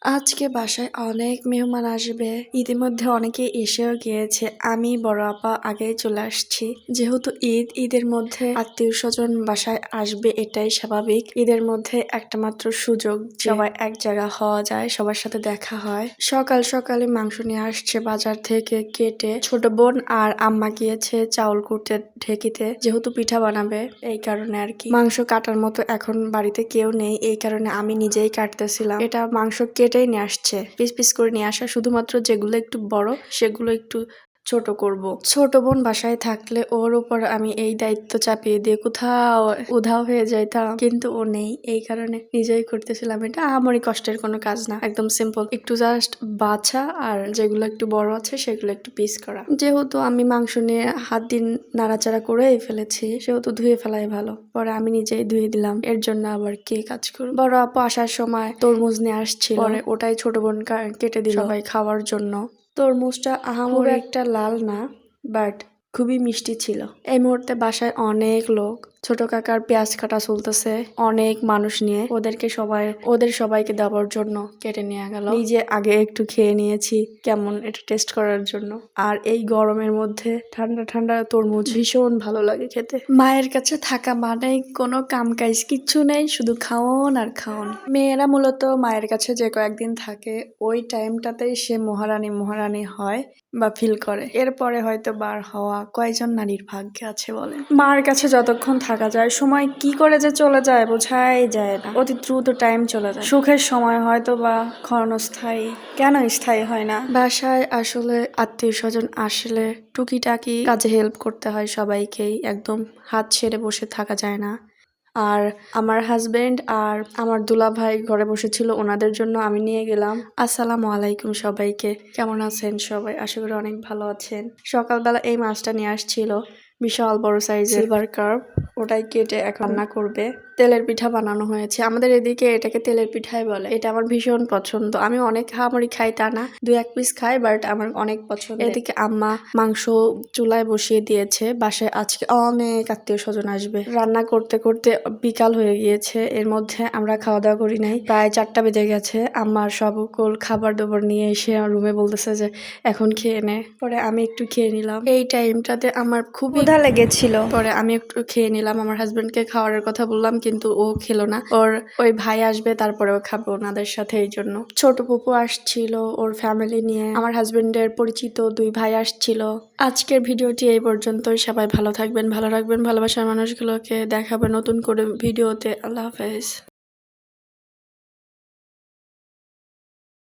আজকে বাসায় অনেক মেহমান আসবে। ইতিমধ্যে অনেকে এসেও গিয়েছে। আমি বড় আপা আগেই চলে আসছি। যেহেতু ঈদের মধ্যে আত্মীয়-স্বজন বাসায় আসবে, এটাই স্বাভাবিক। ঈদের মধ্যে একটা মাত্র সুযোগ যে সবাই এক জায়গা হওয়া যায়, সবার সাথে দেখা হয়। সকাল সকালে মাংস নিয়ে আসছে বাজার থেকে কেটে। ছোট বোন আর আম্মা গিয়েছে চাউল কুটতে ঢেকিতে, যেহেতু পিঠা বানাবে এই কারণে আর কি। মাংস কাটার মতো এখন বাড়িতে কেউ নেই, এই কারণে আমি নিজেই কাটতেছিলাম। এটা মাংস কেটেই নিয়ে আসছে, পিস পিস করে নিয়ে আসা, শুধুমাত্র যেগুলো একটু বড় সেগুলো একটু ছোট করব। ছোট বোন বাসায় থাকলে ওর উপর আমি এই দায়িত্ব চাপিয়ে দিয়ে কোথাও উধাও হয়ে যাইতাম, কিন্তু ও নেই, এই কারণে নিজেই করতেছিলাম। এটা আমারই কষ্টের কোনো কাজ না, একদম সিম্পল, একটু জাস্ট বাছা আর যেগুলো একটু বড় আছে সেগুলো একটু পিস করা। যেহেতু আমি মাংস নিয়ে হাত দিন নাড়াচাড়া করেই ফেলেছি, সেহেতু ধুয়ে ফেলাই ভালো। পরে আমি নিজেই ধুয়ে দিলাম, এর জন্য আবার কে কাজ করবে। বড় আপু আসার সময় তরমুজ নিয়ে আসছিল, পরে ওটাই ছোট বোন কেটে দিল সবাই খাওয়ার জন্য। তরমুজটা আহামরি একটা লাল না, বাট খুবই মিষ্টি ছিল। এই মুহূর্তে বাসায় অনেক লোক, ছোট কাকার পেঁয়াজ কাটা চলতেছে, অনেক মানুষ নিয়ে ওদের সবাইকে দেওয়ার জন্য কেটে নিয়ে গেল। নিজে আগে একটু খেয়ে নিয়েছি কেমন এটা টেস্ট করার জন্য। আর এই গরমের মধ্যে ঠান্ডা ঠান্ডা তরমুজ ভীষণ ভালো লাগে খেতে। মায়ের কাছে থাকা মানেই কোনো কাম কাজ কিচ্ছু নেই, শুধু খাওন আর খাওন। মেয়েরা মূলত মায়ের কাছে যে কয়েকদিন থাকে ওই টাইমটাতেই সে মহারানী হয় বা ফিল করে। এরপরে হয়তো বার হওয়া কয়জন নারীর ভাগ্যে আছে বলে। মার কাছে যতক্ষণ থাকা যায় সময় কি করে যে চলে যায় বোঝাই যায় না, অতি দ্রুত টাইম চলে যায়। সুখের সময় হয়তো বা ক্ষণস্থায়ী, কেন স্থায়ী হয় না। বাসায় আসলে আত্মীয় স্বজন আসলে টুকিটাকি কাজে হেল্প করতে হয় সবাইকেই, একদম হাত ছেড়ে বসে থাকা যায় না। আর আমার হাজবেন্ড আর আমার দুলা ভাই ঘরে বসেছিল, ওনাদের জন্য আমি নিয়ে গেলাম। আসসালামু আলাইকুম সবাইকে, কেমন আছেন সবাই? আশা করি অনেক ভালো আছেন। সকালবেলা এই মাছটা নিয়ে আসছিল, বিশাল বড় সাইজের সিলভার কার্প, ওটাই কেটে এখন রান্না করবে। তেলের পিঠা বানানো হয়েছে, আমাদের এদিকে এটাকে তেলের পিঠাই বলে। এটা আমার ভীষণ পছন্দ, আমি অনেক হামারি খাই তা না, 2-1 পিস খাই, বাট আমার অনেক পছন্দ। এদিকে আম্মা মাংস চুলায় বসিয়ে দিয়েছে। বাসায় আজকে অনেক আত্মীয় স্বজন আসবে। রান্না করতে করতে বিকাল হয়ে গিয়েছে, এর মধ্যে আমরা খাওয়া দাওয়া করি নাই, প্রায় 4টা বেজে গেছে। আমার সকল খাবার দাবার নিয়ে এসে রুমে বলতেছে যে এখন খেয়ে নে। পরে আমি একটু খেয়ে নিলাম, এই টাইমটাতে আমার খুব ক্ষুধা লেগেছিল। পরে আমি একটু খেয়ে নিলাম, আমার হাজবেন্ডকে খাওয়ার কথা বললাম কিন্তু ও খেলো না, ওই ভাই আসবে তারপরেও খাবো ওনাদের সাথে, এই জন্য। ছোট পুপু আসছিল ওর ফ্যামিলি নিয়ে, আমার হাজবেন্ডের পরিচিত 2 ভাই আসছিল। আজকের ভিডিওটি এই পর্যন্তই। সবাই ভালো থাকবেন, ভালো রাখবেন ভালোবাসার মানুষগুলোকে। দেখাবে নতুন করে ভিডিওতে। আল্লাহ হাফেজ।